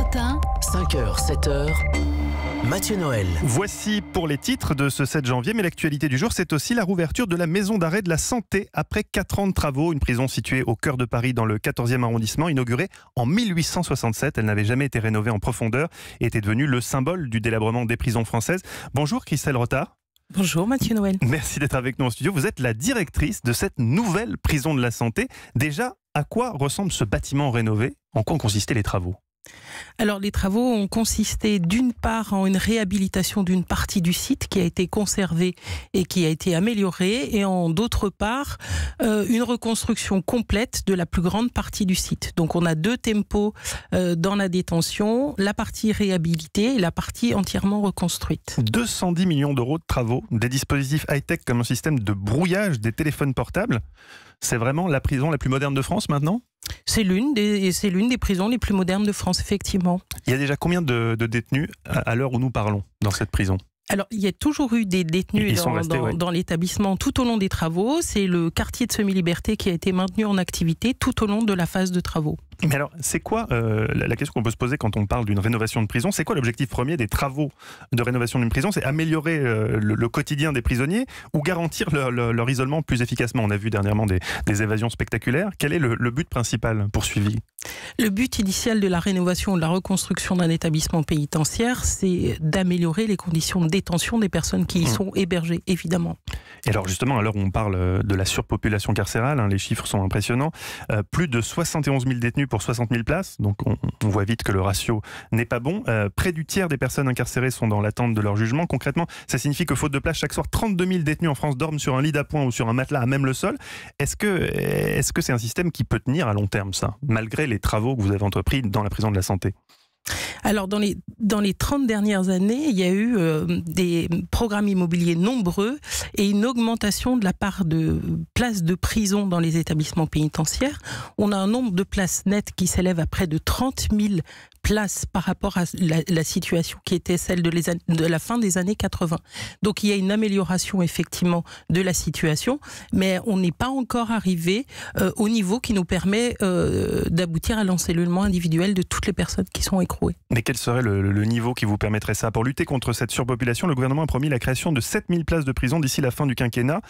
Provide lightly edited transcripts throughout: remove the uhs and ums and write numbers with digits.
matin, 5h, 7h, Mathieu Noël. Voici pour les titres de ce 7 janvier, mais l'actualité du jour, c'est aussi la rouverture de la maison d'arrêt de la Santé après 4 ans de travaux. Une prison située au cœur de Paris dans le 14e arrondissement, inaugurée en 1867. Elle n'avait jamais été rénovée en profondeur et était devenue le symbole du délabrement des prisons françaises. Bonjour Christelle Rotard. Bonjour Mathieu Noël. Merci d'être avec nous en studio. Vous êtes la directrice de cette nouvelle prison de la Santé. Déjà, à quoi ressemble ce bâtiment rénové? En quoi consistaient les travaux? Alors les travaux ont consisté d'une part en une réhabilitation d'une partie du site qui a été conservée et qui a été améliorée, et en d'autre part une reconstruction complète de la plus grande partie du site. Donc on a deux tempos dans la détention, la partie réhabilitée et la partie entièrement reconstruite. 210 millions d'euros de travaux, des dispositifs high-tech comme un système de brouillage des téléphones portables. C'est vraiment la prison la plus moderne de France maintenant ? C'est l'une des prisons les plus modernes de France, effectivement. Il y a déjà combien de détenus à l'heure où nous parlons dans cette prison ? Alors, il y a toujours eu des détenus dans l'établissement tout au long des travaux. C'est le quartier de semi-liberté qui a été maintenu en activité tout au long de la phase de travaux. Mais alors, c'est quoi la question qu'on peut se poser quand on parle d'une rénovation de prison? C'est quoi l'objectif premier des travaux de rénovation d'une prison? C'est améliorer le quotidien des prisonniers ou garantir leur isolement plus efficacement? On a vu dernièrement des évasions spectaculaires. Quel est le but principal poursuivi? Le but initial de la rénovation ou de la reconstruction d'un établissement pénitentiaire, c'est d'améliorer les conditions de détention des personnes qui y sont hébergées, évidemment. Et alors justement, à l'heure où on parle de la surpopulation carcérale, les chiffres sont impressionnants, plus de 71 000 détenus pour 60 000 places, donc on voit vite que le ratio n'est pas bon. Près du tiers des personnes incarcérées sont dans l'attente de leur jugement. Concrètement, ça signifie que faute de place, chaque soir, 32 000 détenus en France dorment sur un lit d'appoint ou sur un matelas à même le sol. Est-ce que c'est un système qui peut tenir à long terme, ça, malgré les travaux que vous avez entrepris dans la prison de la Santé? Alors, dans les 30 dernières années, il y a eu des programmes immobiliers nombreux et une augmentation de la part de places de prison dans les établissements pénitentiaires. On a un nombre de places nettes qui s'élève à près de 30 000 places par rapport à la situation qui était celle de la fin des années 80. Donc, il y a une amélioration, effectivement, de la situation, mais on n'est pas encore arrivé au niveau qui nous permet d'aboutir à l'encellulement individuel de toutes les personnes qui sont écrouées. Mais quel serait le niveau qui vous permettrait ça? Pour lutter contre cette surpopulation, le gouvernement a promis la création de 7 000 places de prison d'ici la fin du quinquennat,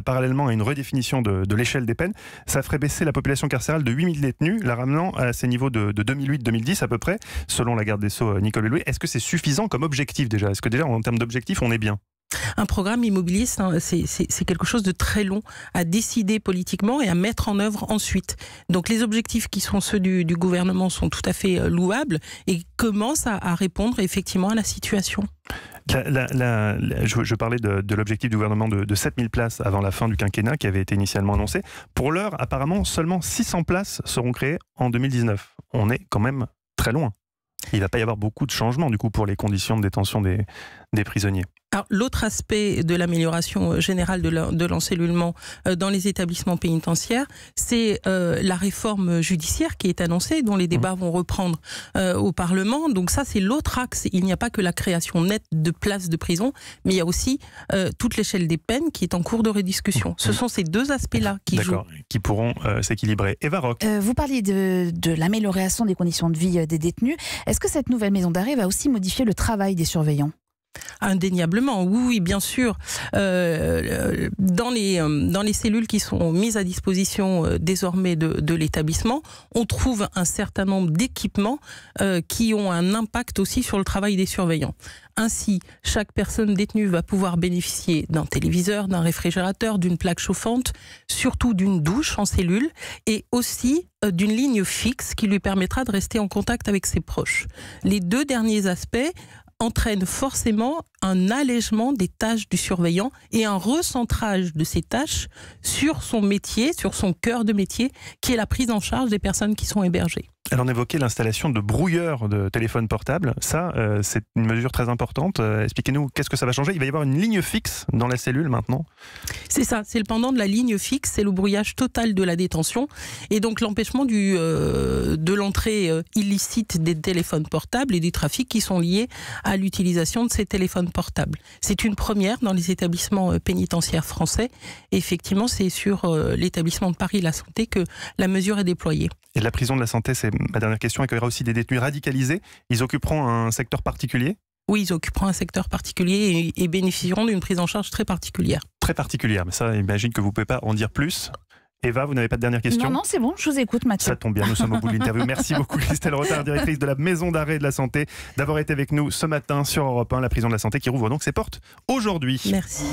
parallèlement à une redéfinition de l'échelle des peines. Ça ferait baisser la population carcérale de 8 000 détenus, la ramenant à ses niveaux de 2008-2010 à peu près, selon la garde des Sceaux Nicole Belloubet. Est-ce que c'est suffisant comme objectif déjà? Est-ce que déjà en termes d'objectifs on est bien? Un programme immobilier, c'est quelque chose de très long à décider politiquement et à mettre en œuvre ensuite. Donc les objectifs qui sont ceux du gouvernement sont tout à fait louables et commencent à répondre effectivement à la situation. Je parlais de l'objectif du gouvernement de 7 000 places avant la fin du quinquennat qui avait été initialement annoncé. Pour l'heure, apparemment, seulement 600 places seront créées en 2019. On est quand même très loin. Il ne va pas y avoir beaucoup de changements du coup pour les conditions de détention des prisonniers. Alors, l'autre aspect de l'amélioration générale de l'encellulement dans les établissements pénitentiaires, c'est la réforme judiciaire qui est annoncée, dont les débats vont reprendre au Parlement. Donc ça, c'est l'autre axe. Il n'y a pas que la création nette de places de prison, mais il y a aussi toute l'échelle des peines qui est en cours de rediscussion. Ce sont ces deux aspects-là qui jouent. Qui pourront s'équilibrer. Eva Roch. vous parliez de l'amélioration des conditions de vie des détenus. Est-ce que cette nouvelle maison d'arrêt va aussi modifier le travail des surveillants? Indéniablement, oui, bien sûr. Dans les cellules qui sont mises à disposition désormais de l'établissement, on trouve un certain nombre d'équipements qui ont un impact aussi sur le travail des surveillants. Ainsi, chaque personne détenue va pouvoir bénéficier d'un téléviseur, d'un réfrigérateur, d'une plaque chauffante, surtout d'une douche en cellule et aussi d'une ligne fixe qui lui permettra de rester en contact avec ses proches. Les deux derniers aspects entraîne forcément un allègement des tâches du surveillant et un recentrage de ses tâches sur son métier, sur son cœur de métier, qui est la prise en charge des personnes qui sont hébergées. Alors on évoquait l'installation de brouilleurs de téléphones portables. Ça, c'est une mesure très importante. Expliquez-nous, qu'est-ce que ça va changer? Il va y avoir une ligne fixe dans la cellule maintenant? C'est ça, c'est le pendant de la ligne fixe, c'est le brouillage total de la détention et donc l'empêchement de l'entrée illicite des téléphones portables et du trafic qui sont liés à l'utilisation de ces téléphones portables. C'est une première dans les établissements pénitentiaires français. Et effectivement, c'est sur l'établissement de Paris La Santé que la mesure est déployée. Et la prison de la Santé, c'est ma dernière question, accueillera aussi des détenus radicalisés. Ils occuperont un secteur particulier? Oui, ils occuperont un secteur particulier et bénéficieront d'une prise en charge très particulière. Très particulière, mais ça, j'imagine que vous ne pouvez pas en dire plus. Eva, vous n'avez pas de dernière question? Non, c'est bon, je vous écoute, Mathieu. Ça tombe bien, nous sommes au bout de l'interview. Merci beaucoup, Christelle Rotard, directrice de la Maison d'arrêt de la santé, d'avoir été avec nous ce matin sur Europe 1, la prison de la santé qui rouvre donc ses portes aujourd'hui. Merci.